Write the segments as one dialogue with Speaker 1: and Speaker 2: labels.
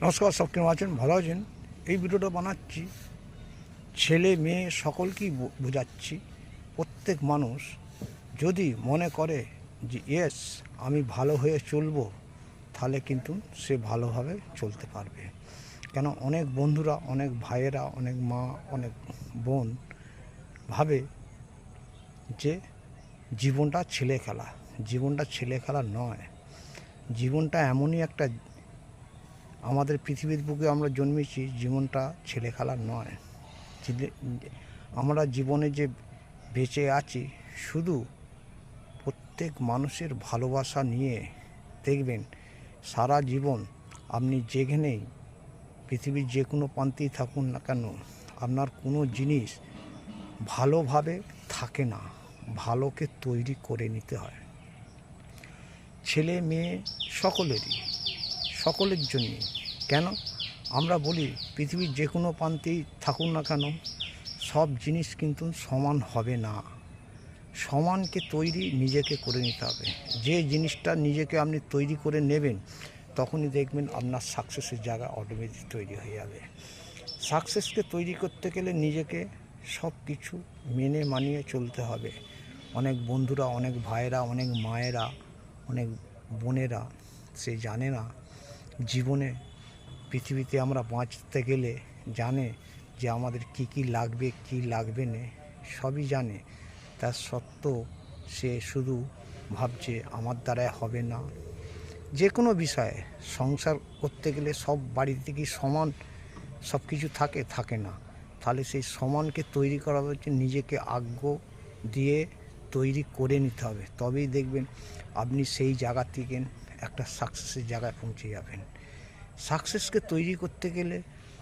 Speaker 1: নমস্কার, সব কেমন আছেন? ভালো আছেন? এই ভিডিওটা বানাচ্ছি ছেলে মেয়ে সকলকেই বোঝাচ্ছি। প্রত্যেক মানুষ যদি মনে করে যে ইয়েস আমি ভালো হয়ে চলবো, তাহলে কিন্তু সে ভালোভাবে চলতে পারবে। কেন অনেক বন্ধুরা, অনেক ভাইয়েরা, অনেক মা, অনেক বোন ভাবে যে জীবনটা ছেলে খেলা। জীবনটা ছেলে খেলা নয়। জীবনটা এমনই একটা, আমাদের পৃথিবীর বুকে আমরা জন্মেছি, জীবনটা ছেলে খেলা নয়। আমরা জীবনে যে বেঁচে আছি শুধু প্রত্যেক মানুষের ভালোবাসা নিয়ে। দেখবেন সারা জীবন আপনি যেখানেই পৃথিবীর যে কোনো প্রান্তেই থাকুন না কেন, আপনার কোনো জিনিস ভালোভাবে থাকে না, ভালোকে তৈরি করে নিতে হয়। ছেলে মেয়ে সকলের জন্যে। কেন আমরা বলি পৃথিবীর যে কোনো প্রান্তেই থাকুন না কেন, সব জিনিস কিন্তু সমান হবে না। সমানকে তৈরি নিজেকে করে নিতে হবে। যে জিনিসটা নিজেকে আপনি তৈরি করে নেবেন, তখনই দেখবেন আপনার সাকসেসের জায়গা অটোমেটিক তৈরি হয়ে যাবে। সাকসেসকে তৈরি করতে গেলে নিজেকে সব কিছু মেনে মানিয়ে চলতে হবে। অনেক বন্ধুরা, অনেক ভাইয়েরা, অনেক মায়েরা, অনেক বোনেরা সে জানে না জীবনে পৃথিবীতে আমরা বাঁচতে গেলে জানে যে আমাদের কি লাগবে, কি লাগবে না, সবই জানে। তার সত্ত্বেও সে শুধু ভাবছে আমার দ্বারাই হবে না। যে কোনো বিষয়ে সংসার করতে গেলে সব বাড়িতে কি সমান সব কিছু থাকে না। তাহলে সেই সমানকে তৈরি করা হচ্ছে নিজেকে আগ্রহ দিয়ে তৈরি করে নিতে হবে। তবেই দেখবেন আপনি সেই জায়গা থেকে একটা সাকসেসের জায়গায় পৌঁছে যাবেন। সাকসেসকে তৈরি করতে গেলে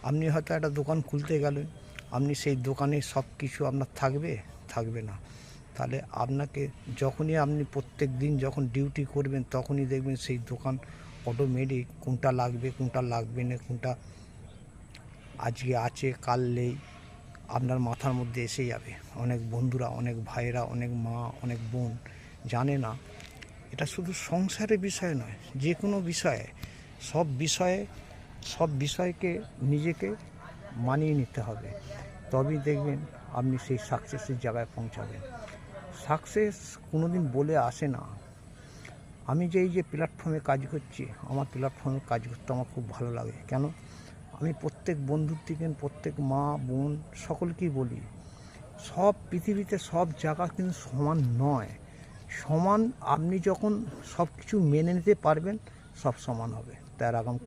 Speaker 1: আপনি হয়তো একটা দোকান খুলতে গেলেন, আপনি সেই দোকানে সব কিছু আপনার থাকবে না। তাহলে আপনাকে যখনই আপনি প্রত্যেক দিন যখন ডিউটি করবেন, তখনই দেখবেন সেই দোকান অটোমেটিক কোনটা লাগবে, কোনটা লাগবে না, কোনটা আজকে আছে কাল নেই, আপনার মাথার মধ্যে এসে যাবে। অনেক বন্ধুরা, অনেক ভাইয়েরা, অনেক মা, অনেক বোন জানে না এটা শুধু সংসারের বিষয় নয়, যে কোনো বিষয়ে সব বিষয়কে নিজেকে মানিয়ে নিতে হবে। তবেই দেখবেন আপনি সেই সাকসেসের জায়গায় পৌঁছাবেন। সাকসেস কোনো দিন বলে আসে না। আমি যে এই যে প্ল্যাটফর্মে কাজ করছি, আমার প্ল্যাটফর্মে কাজ করতে আমার খুব ভালো লাগে। কেন আমি প্রত্যেক বন্ধুর থেকে, প্রত্যেক মা বোন সকলকেই বলি, সব পৃথিবীতে সব জায়গা কিন্তু সমান নয়। সমান আপনি যখন সব কিছু মেনে নিতে পারবেন, সব সমান হবে। তার আগাম